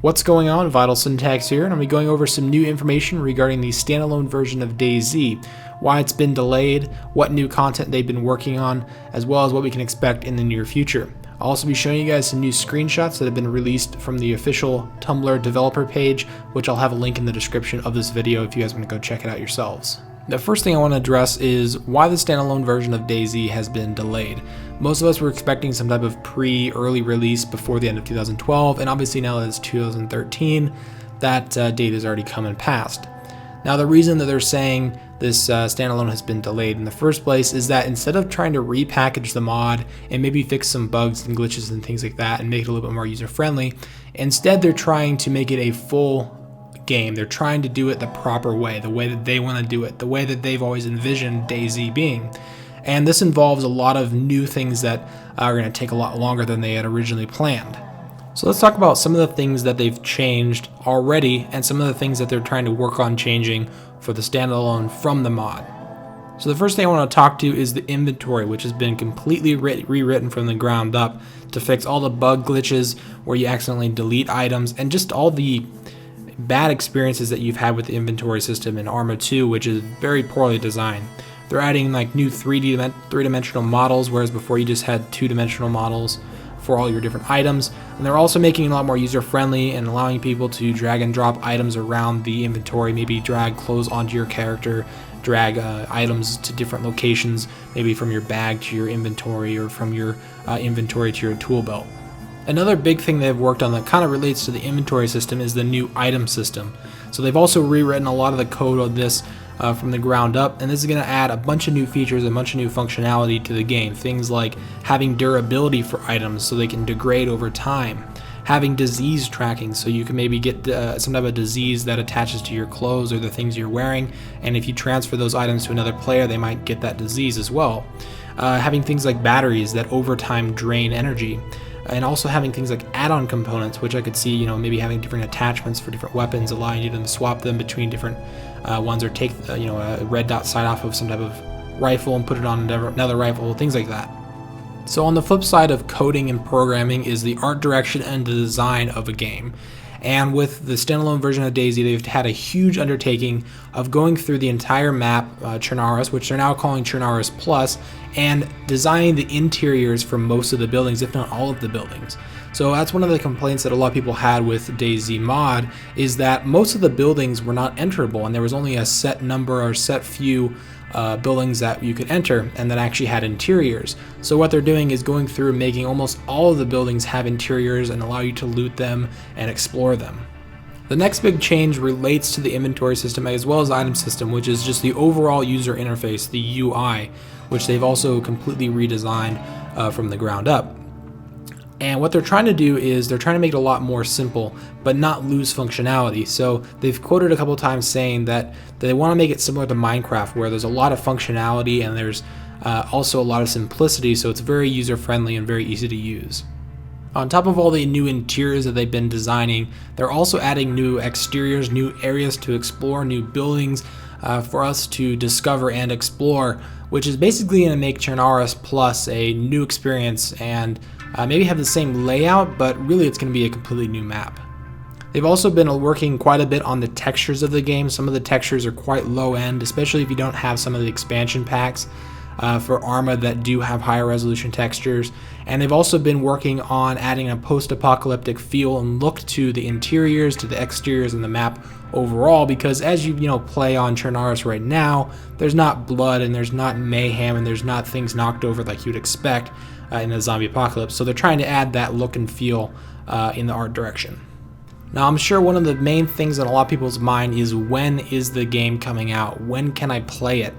What's going on? VitalSyntax here, and I'll be going over some new information regarding the standalone version of DayZ, why it's been delayed, what new content they've been working on, as well as what we can expect in the near future. I'll also be showing you guys some new screenshots that have been released from the official Tumblr developer page, which I'll have a link in the description of this video if you guys want to go check it out yourselves. The first thing I want to address is why the standalone version of DayZ has been delayed. Most of us were expecting some type of early release before the end of 2012, and obviously now that it's 2013, that date has already come and passed. Now the reason that they're saying this standalone has been delayed in the first place is that instead of trying to repackage the mod and maybe fix some bugs and glitches and things like that and make it a little bit more user-friendly, instead they're trying to make it a full game. They're trying to do it the proper way, the way that they want to do it, the way that they've always envisioned DayZ being. And this involves a lot of new things that are going to take a lot longer than they had originally planned. So let's talk about some of the things that they've changed already and some of the things that they're trying to work on changing for the standalone from the mod. So the first thing I want to talk to is the inventory, which has been completely rewritten from the ground up to fix all the bug glitches where you accidentally delete items and just all the bad experiences that you've had with the inventory system in Arma 2, which is very poorly designed. They're adding like new three-dimensional models, whereas before you just had two-dimensional models for all your different items. And they're also making it a lot more user-friendly and allowing people to drag and drop items around the inventory, maybe drag clothes onto your character, drag items to different locations, maybe from your bag to your inventory or from your inventory to your tool belt. Another big thing they've worked on that kind of relates to the inventory system is the new item system. So they've also rewritten a lot of the code of this from the ground up, and this is going to add a bunch of new features, a bunch of new functionality to the game. Things like having durability for items so they can degrade over time, having disease tracking so you can maybe get some type of disease that attaches to your clothes or the things you're wearing, and if you transfer those items to another player they might get that disease as well. Having things like batteries that over time drain energy, and also having things like add-on components, which I could see, maybe having different attachments for different weapons, allowing you to swap them between different ones, or take, a red dot sight off of some type of rifle and put it on another rifle, things like that. So on the flip side of coding and programming is the art direction and the design of a game. And with the standalone version of DayZ, they've had a huge undertaking of going through the entire map, Chernarus, which they're now calling Chernarus Plus, and designing the interiors for most of the buildings, if not all of the buildings. So that's one of the complaints that a lot of people had with DayZ mod, is that most of the buildings were not enterable, and there was only a set number or set few buildings that you could enter and that actually had interiors. So what they're doing is going through and making almost all of the buildings have interiors and allow you to loot them and explore them. The next big change relates to the inventory system as well as the item system, which is just the overall user interface, the UI, which they've also completely redesigned from the ground up. And what they're trying to do is they're trying to make it a lot more simple, but not lose functionality. So they've quoted a couple times saying that they want to make it similar to Minecraft, where there's a lot of functionality and there's also a lot of simplicity, so it's very user-friendly and very easy to use. On top of all the new interiors that they've been designing, they're also adding new exteriors, new areas to explore, new buildings for us to discover and explore, which is basically going to make Chernarus Plus a new experience and maybe have the same layout, but really it's going to be a completely new map. They've also been working quite a bit on the textures of the game. Some of the textures are quite low end, especially if you don't have some of the expansion packs for Arma that do have higher resolution textures. And they've also been working on adding a post-apocalyptic feel and look to the interiors, to the exteriors, and the map overall, because as you play on Chernarus right now, there's not blood and there's not mayhem and there's not things knocked over like you'd expect in a zombie apocalypse. So they're trying to add that look and feel in the art direction. Now I'm sure one of the main things on a lot of people's mind is, when is the game coming out? When can I play it?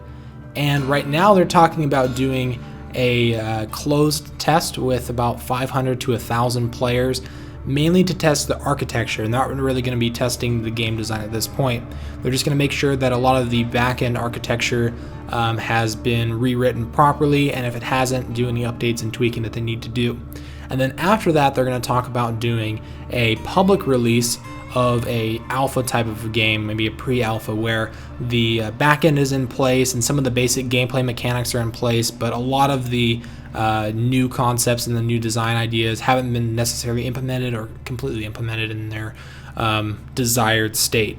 And right now they're talking about doing a closed test with about 500 to 1,000 players, mainly to test the architecture. Not really going to be testing the game design at this point. They're just going to make sure that a lot of the back-end architecture has been rewritten properly, and if it hasn't, do any updates and tweaking that they need to do. And then after that, they're going to talk about doing a public release of a alpha type of a game, maybe a pre-alpha, where the backend is in place and some of the basic gameplay mechanics are in place, but a lot of the new concepts and the new design ideas haven't been necessarily implemented or completely implemented in their desired state.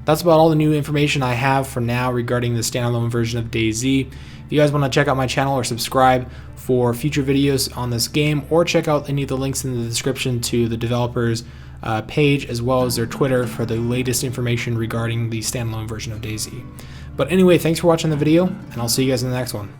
That's about all the new information I have for now regarding the standalone version of DayZ. If you guys want to check out my channel or subscribe for future videos on this game, or check out any of the links in the description to the developers page as well as their Twitter for the latest information regarding the standalone version of DayZ. But anyway, thanks for watching the video, and I'll see you guys in the next one.